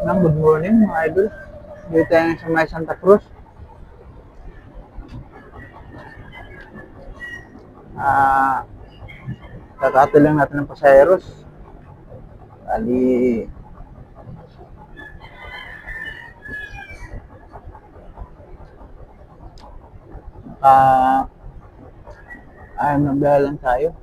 Good morning mga idol. Dito tayo sa may Santa Cruz. Ah, Kakati lang natin ng pasaheros. Bali, ayaw na lang tayo.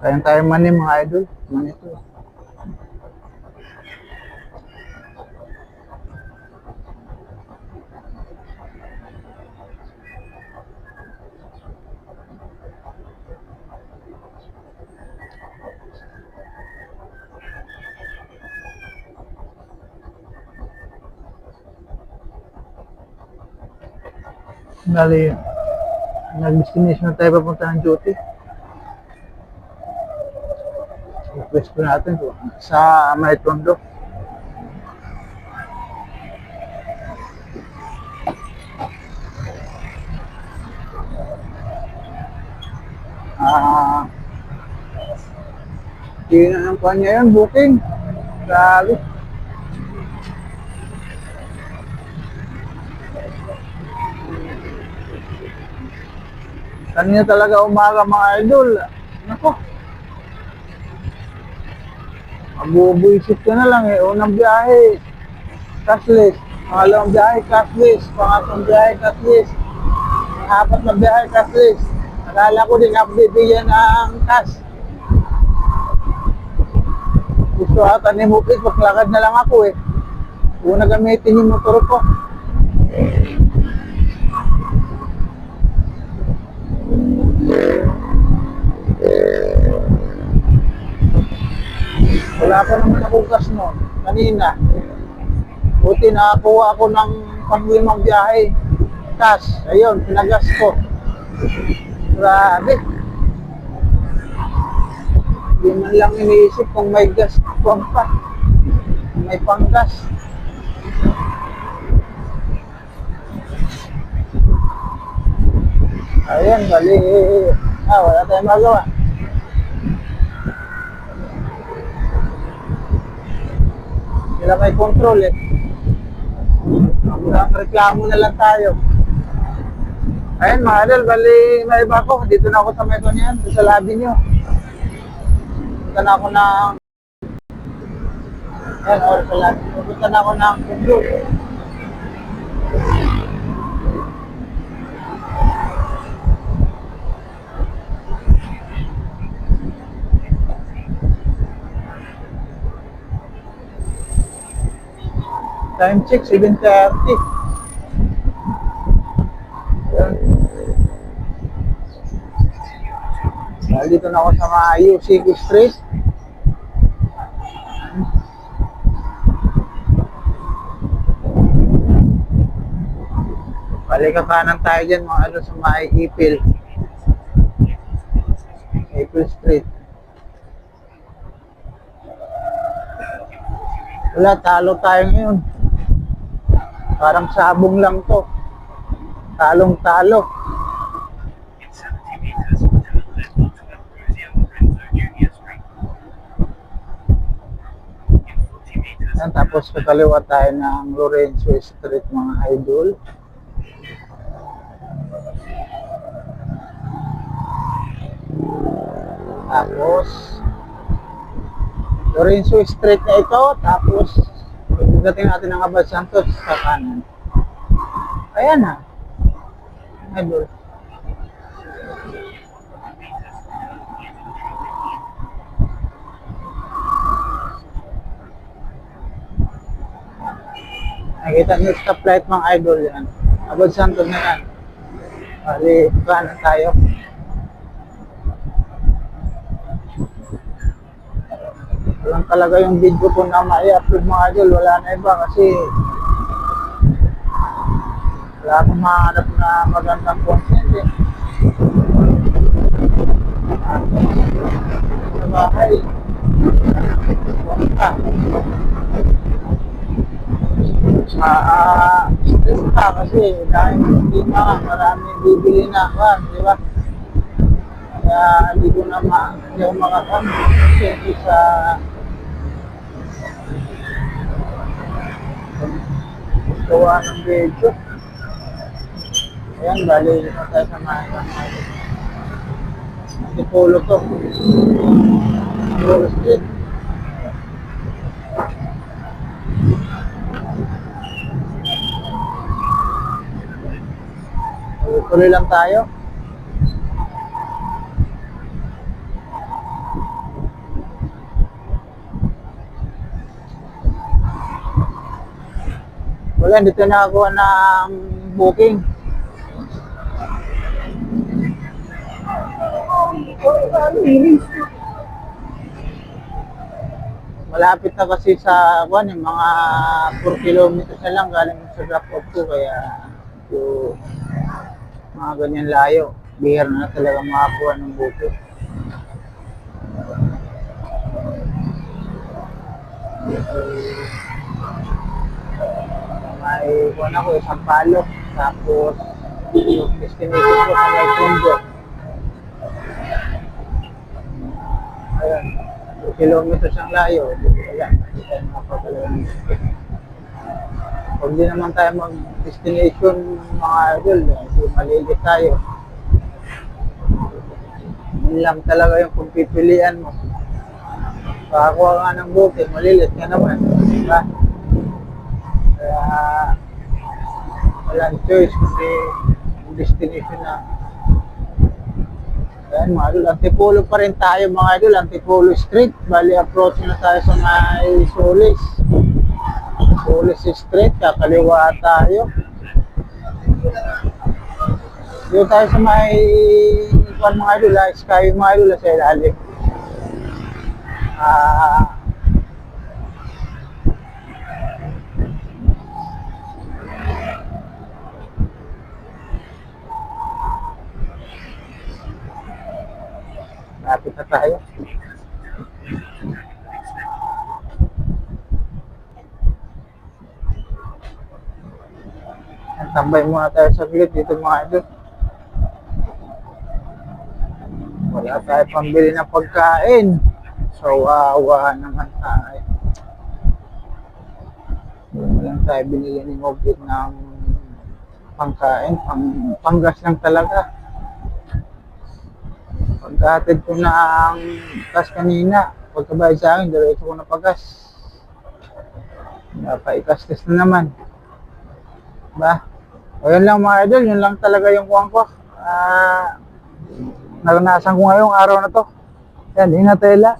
Kaya tayo mani mga idol. Mani ito. Bali, nag-destination na tayo papunta ng duty. Request ko natin to sa may Tondo. Hindi na ng kanya yan, booking. Grabe. Kanina talaga umaga mga idol. Nako. Mabubuisit ka na lang eh. Unang biyahe, cashless. Pangalawang biyahe, cashless. Pangatlong biyahe, cashless. Apat na biyahe, cashless. Akala ko din bibigyan ng cash. Gusto ata ni Mupit, maglakad na lang ako eh. Una gamitin yung motor ko. Wala pa naman akong gas noon, kanina. Buti nakakuha ako ng pang-limang biyahe. Cash, ayun, pinagas ko. Grabe. Hindi man lang iniisip kung may gas pa. May panggas. Ayan, bali. Wala tayong magawa. Sila may control eh. Ang reklamo na lang tayo. Ayun mga idol, bali may iba ko. Dito na ako sa may kanyan, sa labi nyo. Punta na ako ng... Ayan, sa labi nyo. Punta na ako ng Kundo. Time check, 7:30. Dito na ako sa mga UCQ Street. Balik ka kanan tayo dyan mga ano sa mga Ipil Street. Wala, talo tayo ngayon. Parang sabong lang to. Talong-talo. Yan, tapos kakaliwa tayo ng Lorenzo Street mga idol. Tapos Lorenzo Street na ito. Tapos pagdating natin ng Abad Santos sa kanan. Ayan na idol. Nakita nyo stoplight mga idol yan. Abad Santos na yan. Bali, kanan tayo. Walang talaga yung video ko na ma-i-upload mga idol. Wala na iba kasi wala akong mahanap na magandang content eh. Sa bahay. Stress ka kasi dahil hindi na marami bibili na kan, di ba? Kaya hindi ako makakam. Kasi sa gawa ng video. Ayan, bali na tayo sa mga Antipolo to. Antipolo Street. Tuloy lang tayo. Wala, hindi tayo nakakuha ng booking. Malapit na kasi sa mga 4 kilometers na lang galing sa drop-off ko, kaya mga ganyan layo. Bihira na talaga makakuha ng booking. May ako isang palo, tapos yung destination ko sa may Tondo. Ayan, 2 kilometers ang layo. Wala, hindi tayo makapagalawan. Kung di naman tayo mag-destination mga idol, malilit tayo. Yun lang talaga yung kung pipilian mo. Pakakuha ka ng booking, malilit ka naman. Diba? Kaya walang choice kasi yung destination na. Ayan mga idol, Antipolo pa rin tayo mga idol, Antipolo Street. Bali approach na tayo sa may Solis. Solis Street, kakaliwa tayo. Doon tayo sa may mga idol, Sky mga idol sa ilalim. Lapit na tayo. Tambay muna tayo sa gilid dito mga idol. Wala tayo pambili ng pagkain. So, awa naman tayo. Hindi lang tayo binili ni Mobit ng pangkain. Panggas lang talaga. Pagkatid ko na ang gas kanina, pagkabayad sa akin, diretso ko na paggas. Napaikas-gas na naman. Diba? O yun lang mga idol, yun lang talaga yung kuwang ko. Naranasan ko ngayong araw na to. Yan, inatela.